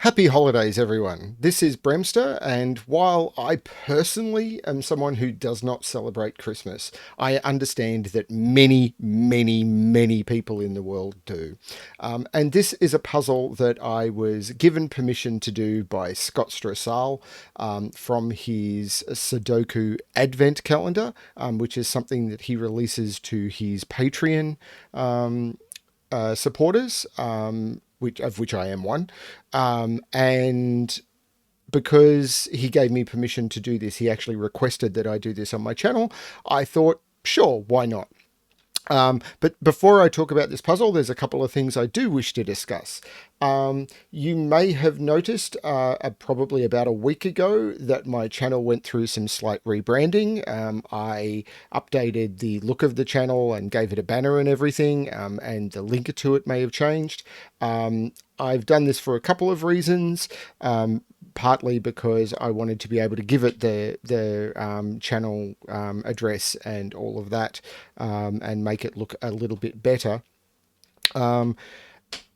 Happy holidays, everyone. This is Bremster, and while I personally am someone who does not celebrate Christmas, I understand that many people in the world do. And this is a puzzle that I was given permission to do by Scott Strosahl from his Sudoku Advent Calendar, which is something that he releases to his Patreon supporters, which I am one, and because he gave me permission to do this, he actually requested that I do this on my channel. I thought, sure, why not? But before I talk about this puzzle, there's a couple of things I do wish to discuss. You may have noticed probably about a week ago that my channel went through some slight rebranding. I updated the look of the channel and gave it a banner and everything, and the link to it may have changed. I've done this for a couple of reasons. Partly because I wanted to be able to give it the channel address and all of that, and make it look a little bit better.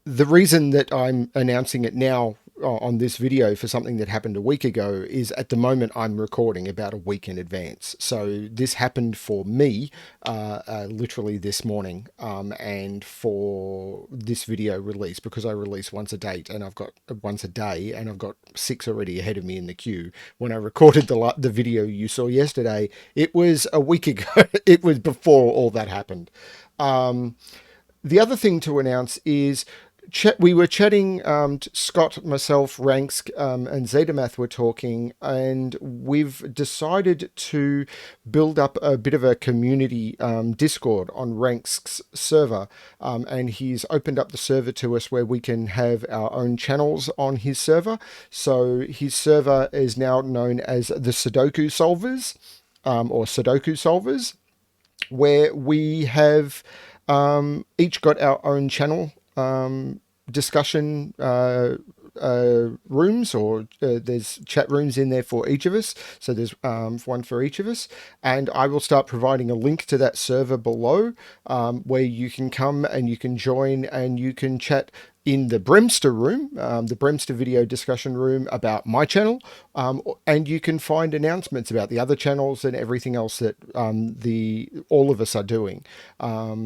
The reason that I'm announcing it now on this video for something that happened a week ago is at the moment I'm recording about a week in advance. So this happened for me literally this morning, and for this video release, because I release once a date and I've got once a day and I've got 6 already ahead of me in the queue. When I recorded the video you saw yesterday, it was a week ago. It was before all that happened. The other thing to announce is we were chatting, Scott, myself, Ranks, and Zetamath were talking, and we've decided to build up a bit of a community Discord on Ranks' server, and he's opened up the server to us where we can have our own channels on his server. So his server is now known as the Sudoku Solvers, or Sudoku Solvers, where we have each got our own channel discussion rooms, or there's chat rooms in there for each of us. So there's one for each of us. And I will start providing a link to that server below, where you can come and you can join and you can chat in the Bremster room, the Bremster video discussion room, about my channel, and you can find announcements about the other channels and everything else that all of us are doing.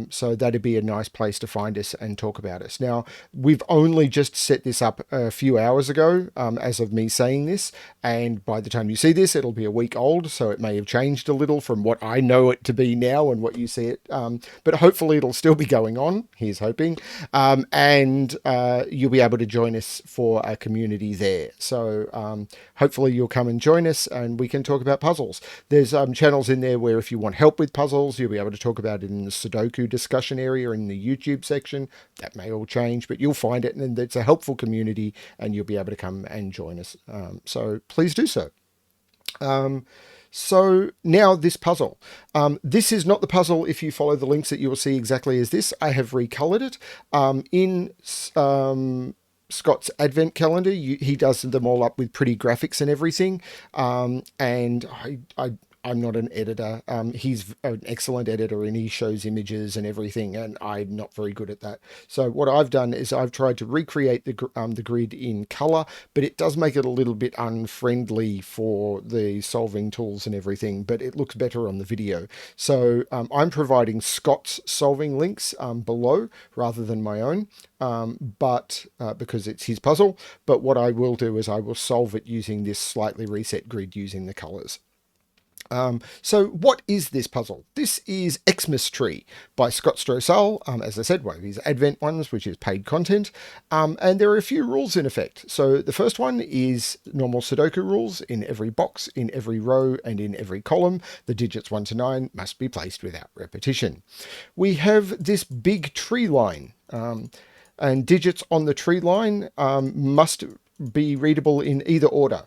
So that'd be a nice place to find us and talk about us. Now, we've only just set this up a few hours ago, as of me saying this, and by the time you see this, it'll be a week old, so it may have changed a little from what I know it to be now and what you see it. But hopefully it'll still be going on. Here's hoping. And you'll be able to join us for a community there. So hopefully you'll come and join us and we can talk about puzzles. There's channels in there where if you want help with puzzles, you'll be able to talk about it in the Sudoku discussion area in the YouTube section. That may all change, but you'll find it, and it's a helpful community and you'll be able to come and join us. So please do so. So now this puzzle. This is not the puzzle, if you follow the links, that you will see exactly as this. I have recolored it. In Scott's Advent Calendar, he does them all up with pretty graphics and everything. And I'm not an editor. He's an excellent editor and he shows images and everything, and I'm not very good at that. So what I've done is I've tried to recreate the grid in color, but it does make it a little bit unfriendly for the solving tools and everything, but it looks better on the video. So I'm providing Scott's solving links below rather than my own, but because it's his puzzle. But what I will do is I will solve it using this slightly reset grid using the colors. So what is this puzzle? This is Xmas Tree by Scott Strosahl, as I said, one of his Advent ones, which is paid content. And there are a few rules in effect. So the first one is normal Sudoku rules. In every box, in every row, and in every column, the digits 1 to 9 must be placed without repetition. We have this big tree line, and digits on the tree line must be readable in either order.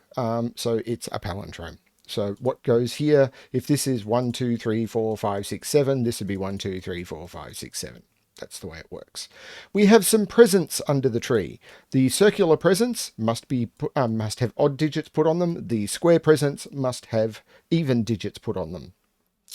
So it's a palindrome. So what goes here, if this is 1, 2, 3, 4, 5, 6, 7, this would be 1, 2, 3, 4, 5, 6, 7. That's the way it works. We have some presents under the tree. The circular presents must have odd digits put on them. The square presents must have even digits put on them.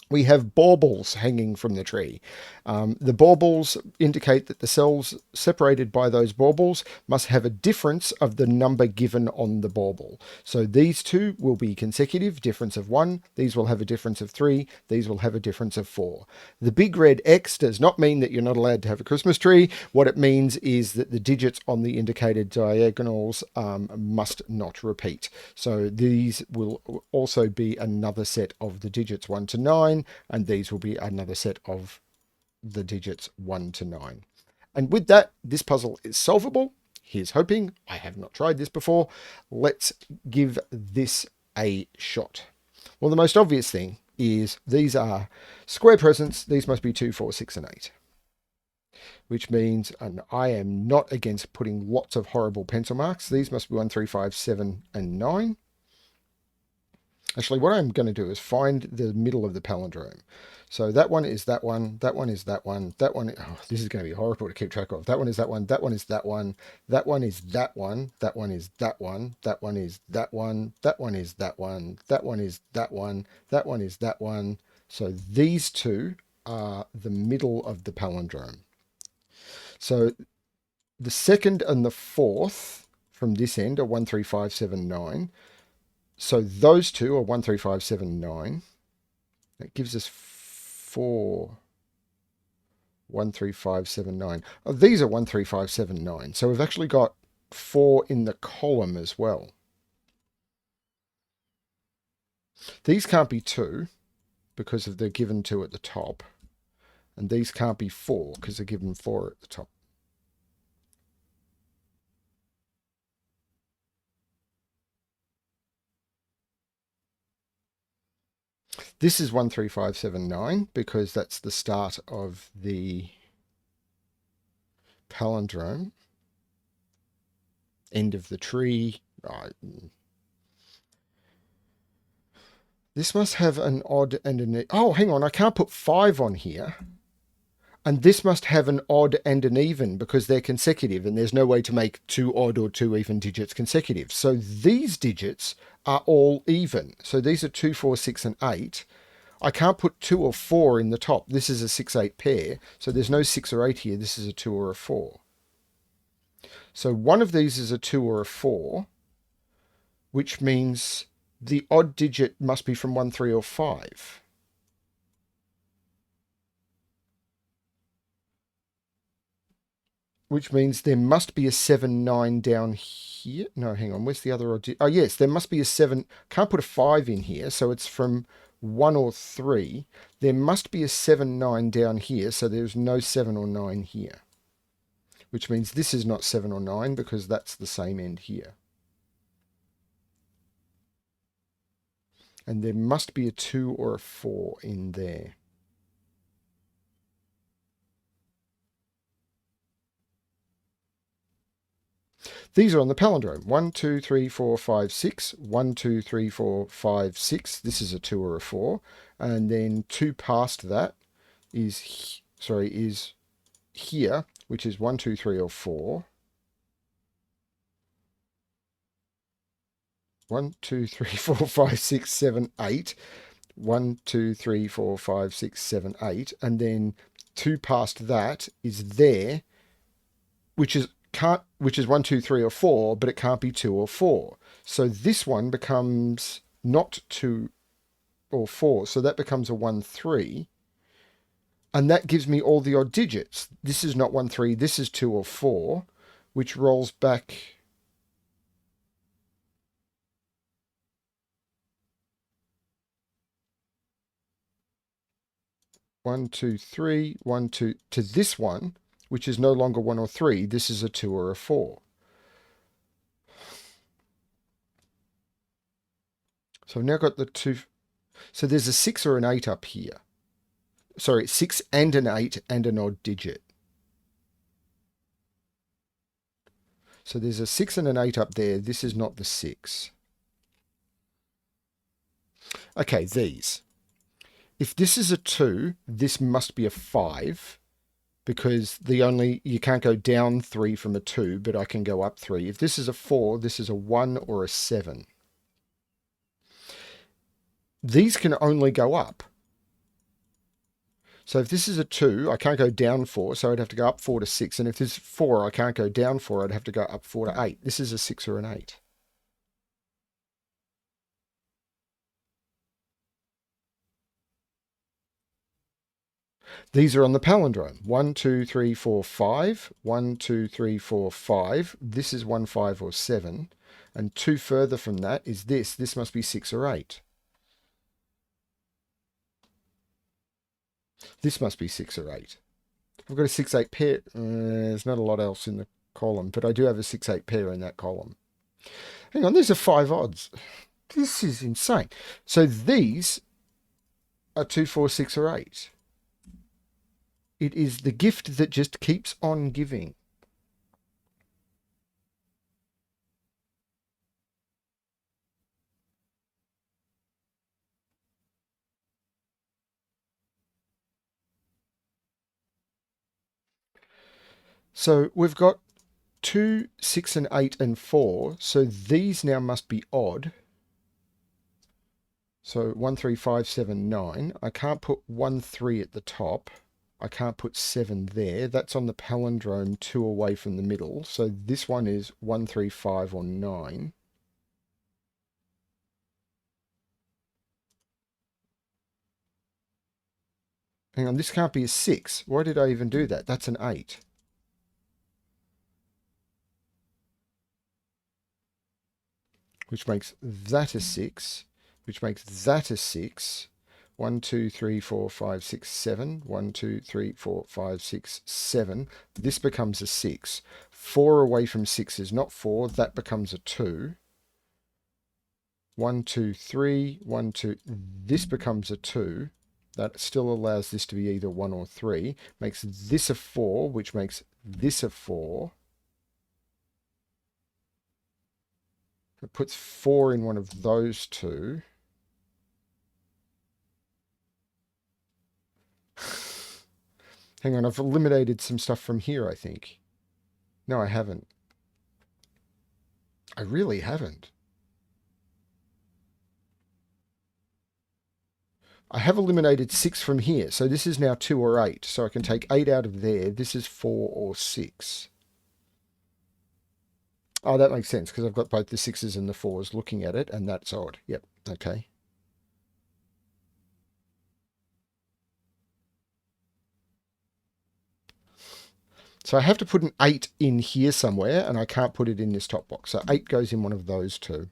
We have baubles hanging from the tree. The baubles indicate that the cells separated by those baubles must have a difference of the number given on the bauble. So these two will be consecutive, difference of 1. These will have a difference of 3. These will have a difference of 4. The big red X does not mean that you're not allowed to have a Christmas tree. What it means is that the digits on the indicated diagonals must not repeat. So these will also be another set of the digits 1 to 9. And these will be another set of the digits 1 to 9. And with that, this puzzle is solvable. Here's hoping. I have not tried this before. Let's give this a shot. Well, the most obvious thing is these are square presents. These must be 2, 4, 6, and 8. Which means, and I am not against putting lots of horrible pencil marks. These must be 1, 3, 5, 7, and 9. Actually, what I'm going to do is find the middle of the palindrome. So that one is that one, that one is that one, that one. Oh, this is going to be horrible to keep track of. That one is that one, that one is that one, that one is that one, that one is that one, that one is that one, that one is that one, that one is that one, that one is that one. So these two are the middle of the palindrome. So the second and the fourth from this end are 1, 3, 5, 7, 9. So those two are 1, 3, 5, 7, 9. That gives us 4. 1, 3, 5, 7, 9. Oh, these are 1, 3, 5, 7, 9. So we've actually got 4 in the column as well. These can't be 2 because they're given 2 at the top. And these can't be 4 because they're given 4 at the top. This is 1, 3, 5, 7, 9 because that's the start of the palindrome. End of the tree. Right. This must have an odd and an... Oh, hang on. I can't put 5 on here. And this must have an odd and an even because they're consecutive and there's no way to make 2 odd or 2 even digits consecutive. So these digits are all even. So these are 2, 4, 6, and 8. I can't put 2 or 4 in the top. This is a 6, 8 pair. So there's no 6 or 8 here. This is a 2 or a 4. So one of these is a 2 or a 4, which means the odd digit must be from 1, 3, or 5. Which means there must be a 7, 9 down here. No, hang on. Where's the other odd digit? Oh, yes, there must be a 7. Can't put a 5 in here, so it's from 1 or 3. There must be a 7, 9 down here, so there's no 7 or 9 here. Which means this is not 7 or 9 because that's the same end here. And there must be a 2 or a 4 in there. These are on the palindrome. 1, 2, 3, 4, 5, 6. 1, 2, 3, 4, 5, 6. This is a 2 or a 4. And then 2 past that is here, which is 1, 2, 3, or 4. 1, 2, 3, 4, 5, 6, 7, 8. 1, 2, 3, 4, 5, 6, 7, 8. And then 2 past that is there, which is 1, 2, 3, or 4, but it can't be 2 or 4. So this one becomes not 2 or 4. So that becomes a 1, 3. And that gives me all the odd digits. This is not 1, 3. This is 2 or 4, which rolls back. One, two, three, 1, 2 to this one, which is no longer 1 or 3. This is a 2 or a 4. So I've now got the 2. So there's a 6 or an 8 up here. Sorry, 6 and an 8 and an odd digit. So there's a 6 and an 8 up there. This is not the 6. Okay, these. If this is a 2, this must be a 5 because you can't go down 3 from a 2, but I can go up 3. If this is a 4, this is a 1 or a 7. These can only go up. So if this is a 2, I can't go down 4, so I'd have to go up 4 to 6. And if this is 4, I can't go down 4, I'd have to go up 4 to 8. This is a 6 or an 8. These are on the palindrome. 1, 2, 3, 4, 5. 1, 2, 3, 4, 5. This is 1, 5, or 7. And 2 further from that is this. This must be 6 or 8. This must be 6 or 8. I've got a 6, 8 pair. There's not a lot else in the column, but I do have a 6, 8 pair in that column. Hang on, these are 5 odds. This is insane. So these are 2, 4, 6, or 8. It is the gift that just keeps on giving. So we've got 2, 6, and 8, and 4. So these now must be odd. So 1, 3, 5, 7, 9. I can't put 1, 3 at the top. I can't put 7 there. That's on the palindrome 2 away from the middle. So this one is 1, 3, 5, or 9. Hang on, this can't be a 6. Why did I even do that? That's an 8. Which makes that a 6. Which makes that a 6. 1, 2, 3, 4, 5, 6, 7. 1, 2, 3, 4, 5, 6, 7. This becomes a 6. 4 away from 6 is not 4. That becomes a 2. 1, 2, 3. 1, 2. This becomes a 2. That still allows this to be either 1 or 3. Makes this a 4, which makes this a 4. It puts 4 in one of those two. Hang on, I've eliminated some stuff from here, I think. No, I haven't. I really haven't. I have eliminated 6 from here, so this is now 2 or 8. So I can take 8 out of there. This is 4 or 6. Oh, that makes sense, because I've got both the 6s and the 4s looking at it, and that's odd. Yep, okay. So I have to put an 8 in here somewhere, and I can't put it in this top box. So 8 goes in one of those two.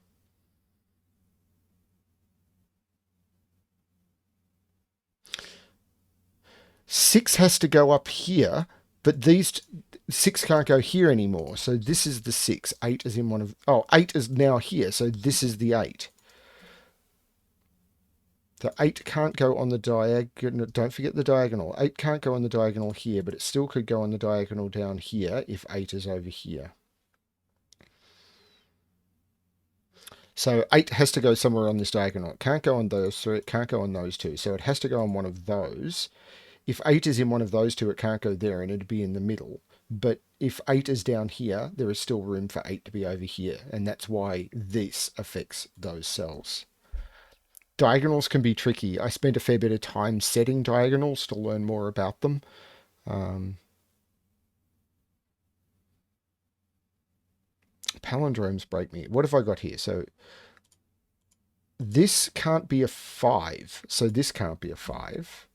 6 has to go up here, but these 6 can't go here anymore. So this is the 6. 8 is in one of... Oh, 8 is now here, so this is the 8. The 8 can't go on the diagonal. Don't forget the diagonal. 8 can't go on the diagonal here, but it still could go on the diagonal down here if 8 is over here. So 8 has to go somewhere on this diagonal. It can't go on those three. It can't go on those two. So it has to go on one of those. If 8 is in one of those two, it can't go there, and it'd be in the middle. But if 8 is down here, there is still room for 8 to be over here. And that's why this affects those cells. Diagonals can be tricky. I spent a fair bit of time setting diagonals to learn more about them. Palindromes break me. What have I got here? So this can't be a 5. So this can't be a 5.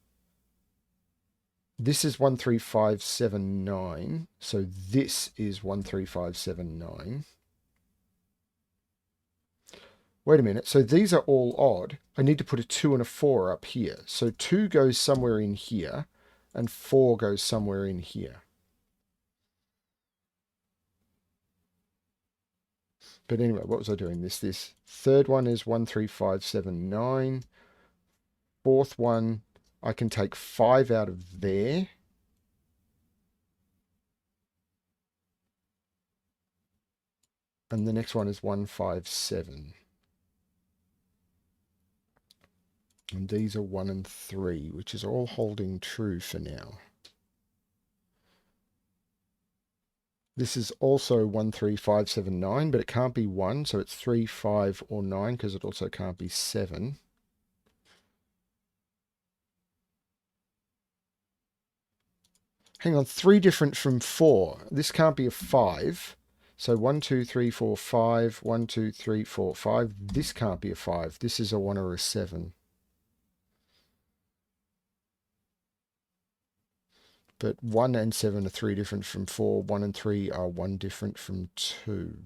This is 1, 3, 5, 7, 9. So this is 1, 3, 5, 7, 9. Wait a minute. So these are all odd. I need to put a 2 and a 4 up here. So 2 goes somewhere in here, and 4 goes somewhere in here. But anyway, what was I doing? This. Third one is 1, 3, 5, 7, 9. Fourth one, I can take 5 out of there. And the next one is 1, 5, 7. And these are 1 and 3, which is all holding true for now. This is also 1, 3, 5, 7, 9, but it can't be 1, so it's 3, 5, or 9, because it also can't be 7. Hang on, 3 different from 4. This can't be a 5. So 1, 2, 3, 4, 5. 1, 2, 3, 4, 5. This can't be a 5. This is a 1 or a 7. But 1 and 7 are 3 different from 4. 1 and 3 are 1 different from 2.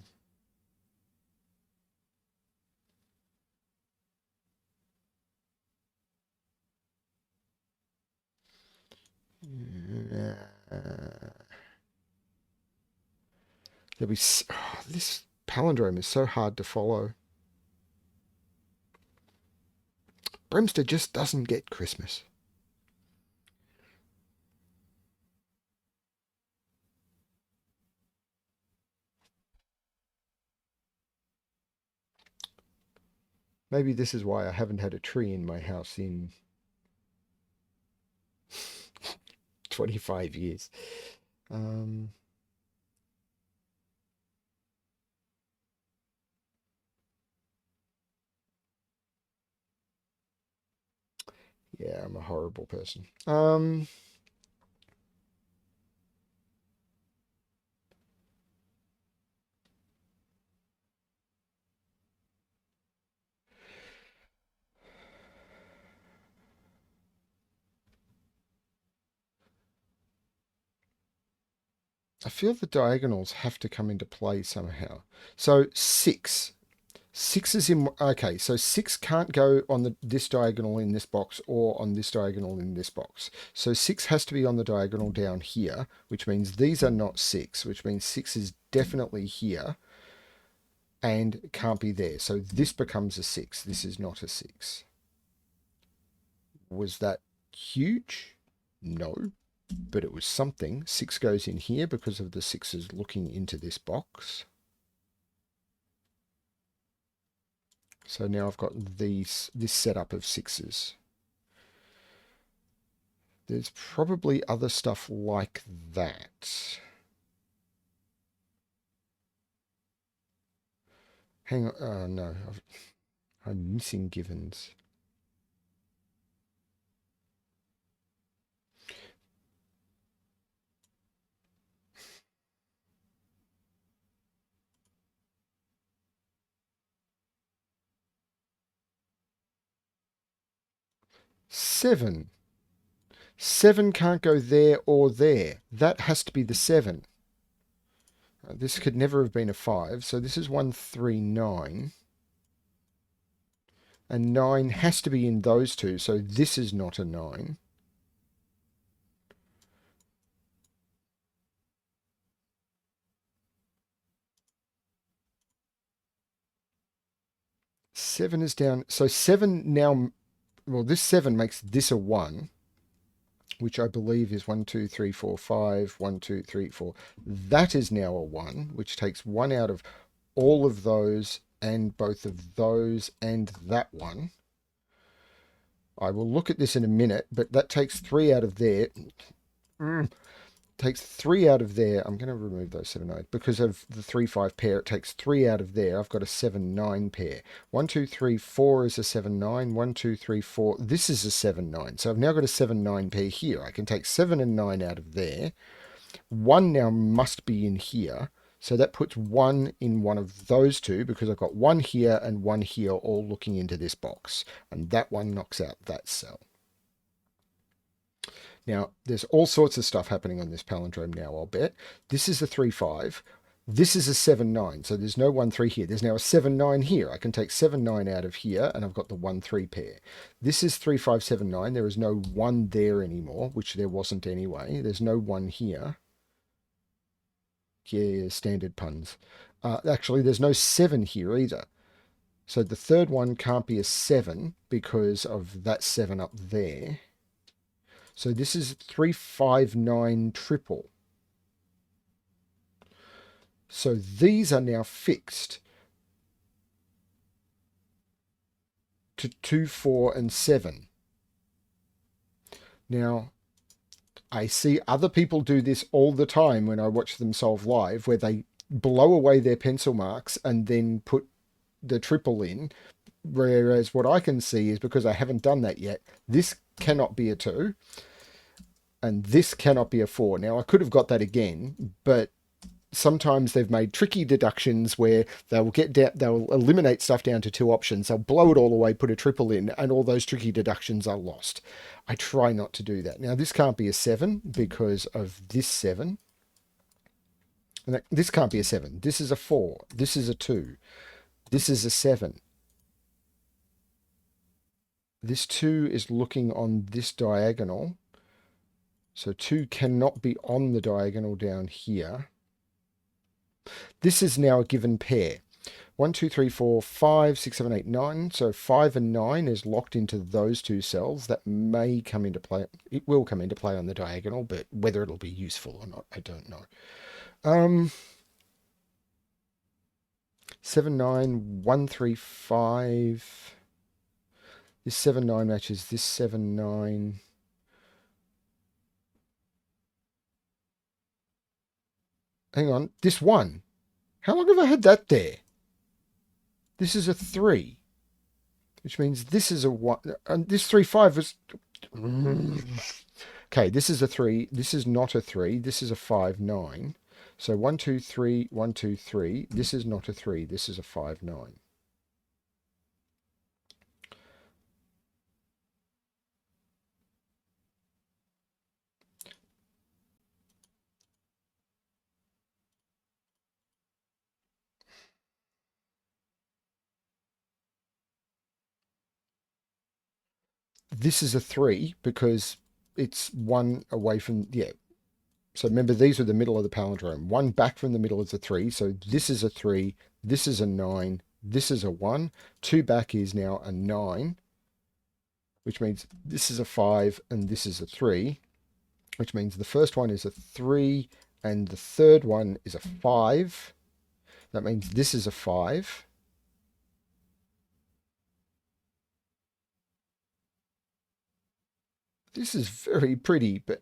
There'll be this palindrome is so hard to follow. Bremster just doesn't get Christmas. Maybe this is why I haven't had a tree in my house in 25 years. Yeah, I'm a horrible person. I feel the diagonals have to come into play somehow. So 6. 6 is in... Okay, so 6 can't go on this diagonal in this box or on this diagonal in this box. So 6 has to be on the diagonal down here, which means these are not 6, which means 6 is definitely here and can't be there. So this becomes a 6. This is not a 6. Was that huge? No, but it was something. 6 goes in here because of the 6s looking into this box. So now I've got this setup of 6s. There's probably other stuff like that. Hang on. Oh, no. I'm missing givens. Seven. 7 can't go there or there. That has to be the 7. This could never have been a 5. So this is 1, 3, 9. And 9 has to be in those two. So this is not a 9. Seven is down. So 7 now... Well, this 7 makes this a 1, which I believe is 1, 2, 3, 4, 5, 1, 2, 3, 4. That is now a 1, which takes 1 out of all of those and both of those and that one. I will look at this in a minute, but that takes 3 out of there. Takes 3 out of there. I'm going to remove those 7, 9. Because of the 3, 5 pair, it takes 3 out of there. I've got a 7, 9 pair. 1, 2, 3, 4 is a 7, 9. 1, 2, 3, 4. This is a 7, 9. So I've now got a 7, 9 pair here. I can take 7 and 9 out of there. 1 now must be in here. So that puts 1 in one of those two because I've got 1 here and 1 here all looking into this box. And that one knocks out that cell. Now, there's all sorts of stuff happening on this palindrome now, I'll bet. This is a 3, 5. This is a 7, 9. So there's no 1, 3 here. There's now a 7, 9 here. I can take 7, 9 out of here, and I've got the 1, 3 pair. This is 3, 5, 7, 9. There is no 1 there anymore, which there wasn't anyway. There's no 1 here. Yeah, standard puns. Actually, there's no 7 here either. So the third one can't be a 7 because of that 7 up there. So this is 3, 5, 9 triple. So these are now fixed to 2, 4, and 7. Now, I see other people do this all the time when I watch them solve live, where they blow away their pencil marks and then put the triple in. Whereas what I can see is, because I haven't done that yet, this cannot be a 2. and this cannot be a 4. Now, I could have got that again, but sometimes they've made tricky deductions where they'll eliminate stuff down to 2 options. They'll blow it all away, put a triple in, and all those tricky deductions are lost. I try not to do that. Now, this can't be a 7 because of this 7. And this can't be a 7. This is a 4. This is a 2. This is a 7. This 2 is looking on this diagonal. So 2 cannot be on the diagonal down here. This is now a given pair. 1, 2, 3, 4, 5, 6, 7, 8, 9. So 5 and 9 is locked into those 2 cells. That may come into play. It will come into play on the diagonal, but whether it'll be useful or not, I don't know. 7, 9, 1, 3, 5. This 7, 9 matches this 7, 9. Hang on, this 1. How long have I had that there? This is a 3, which means this is a 1. And this 3, 5 was... Okay, this is a 3. This is not a 3. This is a 5, 9. So 1, 2, 3, 1, 2, 3. This is not a 3. This is a 5, 9. This is a 3 because it's 1 away from... Yeah. So remember, these are the middle of the palindrome. 1 back from the middle is a 3. So this is a 3. This is a 9. This is a 1. 2 back is now a 9, which means this is a 5 and this is a 3, which means the first one is a 3 and the third one is a 5. That means this is a 5. This is very pretty, but...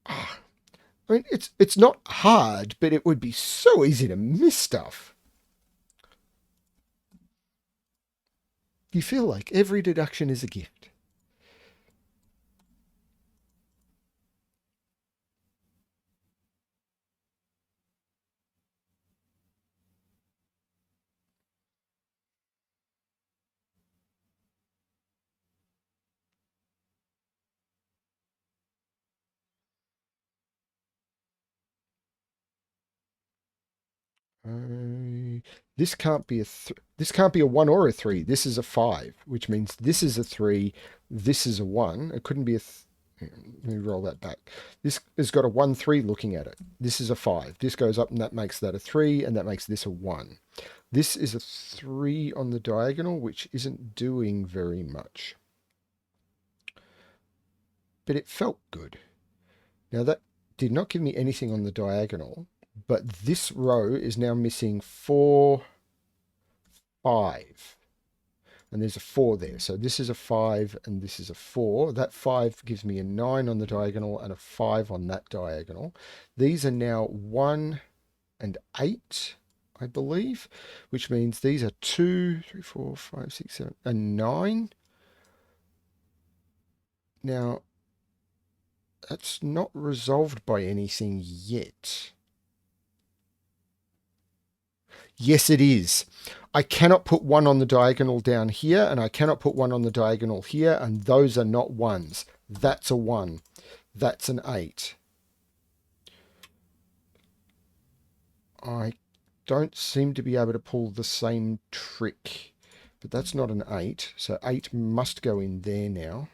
I mean, it's not hard, but it would be so easy to miss stuff. You feel like every deduction is a gift. This can't be this can't be a 1 or a 3. This is a 5, which means this is a 3. This is a 1. It couldn't be a... Let me roll that back. This has got a 1, 3 looking at it. This is a 5. This goes up and that makes that a 3, and that makes this a 1. This is a 3 on the diagonal, which isn't doing very much. But it felt good. Now that did not give me anything on the diagonal, but this row is now missing 4, 5. And there's a 4 there. So this is a 5 and this is a 4. That 5 gives me a 9 on the diagonal and a 5 on that diagonal. These are now 1 and 8, I believe, which means these are 2, 3, 4, 5, 6, 7, and 9. Now, that's not resolved by anything yet. Yes, it is. I cannot put 1 on the diagonal down here, and I cannot put 1 on the diagonal here, and those are not 1s. That's a 1. That's an 8. I don't seem to be able to pull the same trick, but that's not an 8, so 8 must go in there now.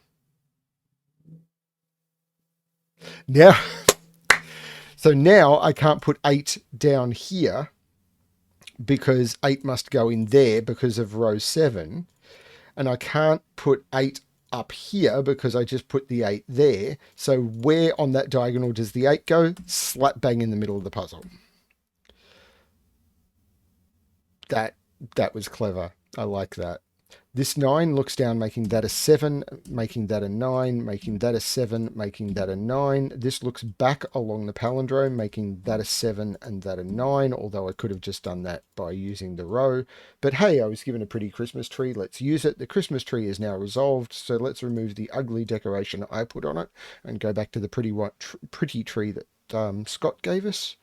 So now I can't put 8 down here, because 8 must go in there because of row 7. And I can't put 8 up here because I just put the 8 there. So where on that diagonal does the 8 go? Slap bang in the middle of the puzzle. That was clever. I like that. This 9 looks down, making that a 7, making that a 9, making that a 7, making that a 9. This looks back along the palindrome, making that a 7 and that a 9, although I could have just done that by using the row. But hey, I was given a pretty Christmas tree. Let's use it. The Christmas tree is now resolved, so let's remove the ugly decoration I put on it and go back to the pretty tree that Scott gave us.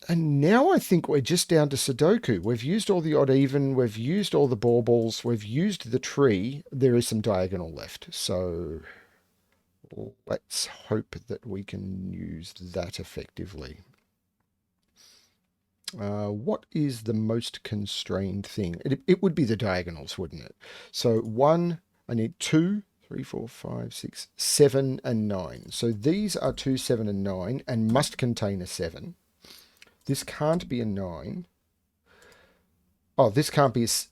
And now I think we're just down to Sudoku. We've used all the odd even, we've used all the baubles, we've used the tree. There is some diagonal left. So let's hope that we can use that effectively. What is the most constrained thing? It would be the diagonals, wouldn't it? So 1, I need 2, 3, 4, 5, 6, 7, and 9. So these are 2, 7, and 9 and must contain a 7. This can't be a 9. Oh, this can't be this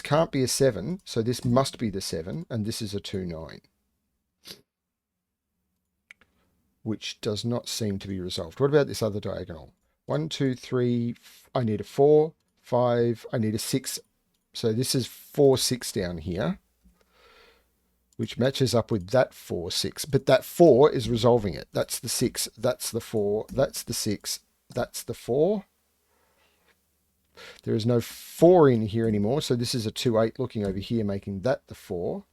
can't be a 7, so this must be the 7, and this is a 2, 9. Which does not seem to be resolved. What about this other diagonal? 1, 2, 3, I need a 4, 5, I need a 6. So this is 4, 6 down here, which matches up with that 4, 6. But that 4 is resolving it. That's the 6, that's the 4, that's the 6, that's the 4. There is no 4 in here anymore, so this is a 2, 8 looking over here, making that the 4.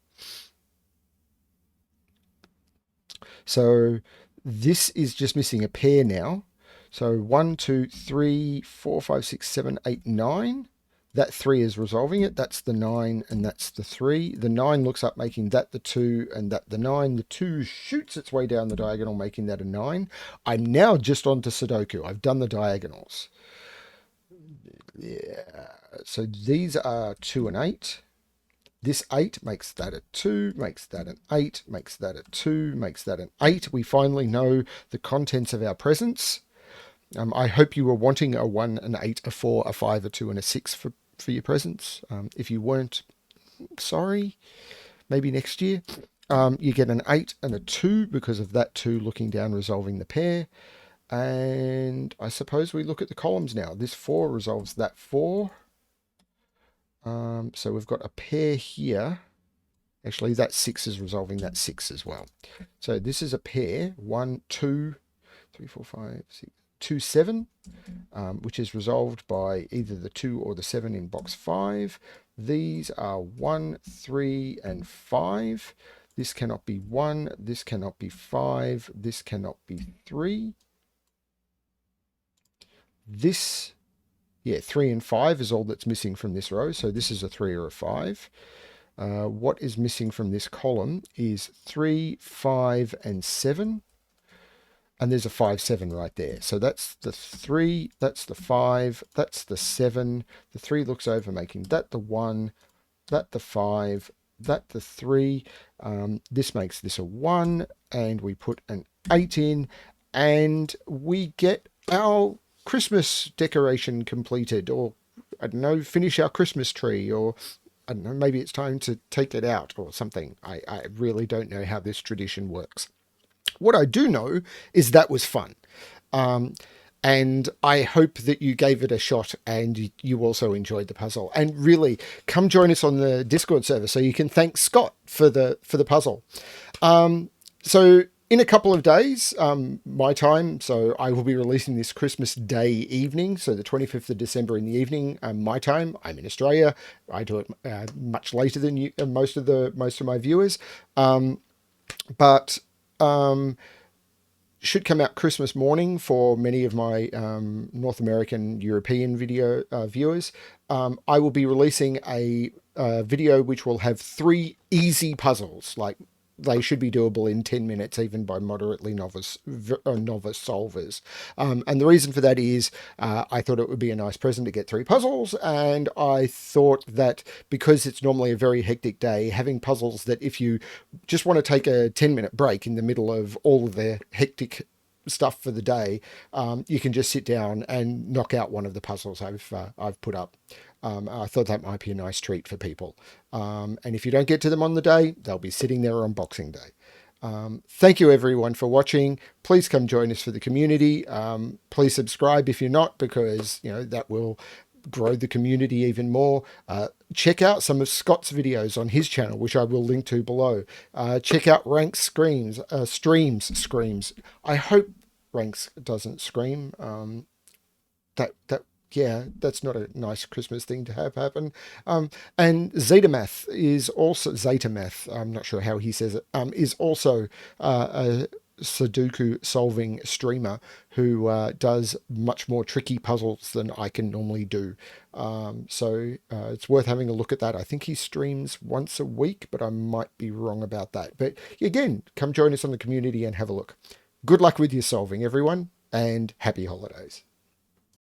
So this is just missing a pair now. So 1, 2, 3, 4, 5, 6, 7, 8, 9. That 3 is resolving it. That's the 9 and that's the 3. The 9 looks up, making that the 2 and that the 9. The 2 shoots its way down the diagonal, making that a 9. I'm now just on to Sudoku. I've done the diagonals. Yeah. So these are 2 and 8. This 8 makes that a 2, makes that an 8, makes that a 2, makes that an 8. We finally know the contents of our presents. I hope you were wanting a 1, an 8, a 4, a 5, a 2, and a 6 for your presents. If you weren't, sorry, maybe next year. You get an 8 and a 2 because of that 2 looking down, resolving the pair. And I suppose we look at the columns now. This 4 resolves that 4. So we've got a pair here. Actually, that 6 is resolving that 6 as well. So this is a pair. 1, 2, 3, 4, 5, 6, 2, 7, which is resolved by either the 2 or the 7 in box 5. These are 1, 3, and 5. This cannot be 1. This cannot be 5. This cannot be 3. This... yeah, 3 and 5 is all that's missing from this row. So this is a 3 or a 5. What is missing from this column is 3, 5, and 7. And there's a 5, 7 right there. So that's the 3, that's the 5, that's the 7. The 3 looks over, making that the 1, that the 5, that the 3. This makes this a 1. And we put an 8 in. And we get our Christmas decoration completed, or I don't know, finish our Christmas tree, or I don't know, maybe it's time to take it out or something. I really don't know how this tradition works. What I do know is that was fun. And I hope that you gave it a shot and you also enjoyed the puzzle. And really, come join us on the Discord server so you can thank Scott for the puzzle. So in a couple of days, my time, so I will be releasing this Christmas Day evening, so the 25th of December in the evening, my time. I'm in Australia. I do it much later than you, most of my viewers, but should come out Christmas morning for many of my North American, European video viewers. I will be releasing a video which will have 3 easy puzzles, like they should be doable in 10 minutes, even by moderately novice solvers. And the reason for that is I thought it would be a nice present to get 3 puzzles. And I thought that because it's normally a very hectic day, having puzzles that if you just want to take a 10-minute break in the middle of all of the hectic stuff for the day, you can just sit down and knock out one of the puzzles I've put up. I thought that might be a nice treat for people. And if you don't get to them on the day, they'll be sitting there on Boxing Day. Thank you everyone for watching. Please come join us for the community. Please subscribe if you're not, because that will grow the community even more. Check out some of Scott's videos on his channel, which I will link to below. Check out Ranks Screams. I hope Ranks doesn't scream. That yeah, that's not a nice Christmas thing to have happen. And Zetamath. I'm not sure how he says it. Is also a Sudoku solving streamer who does much more tricky puzzles than I can normally do. So it's worth having a look at that. I think he streams once a week, but I might be wrong about that. But again, come join us on the community and have a look. Good luck with your solving, everyone, and happy holidays.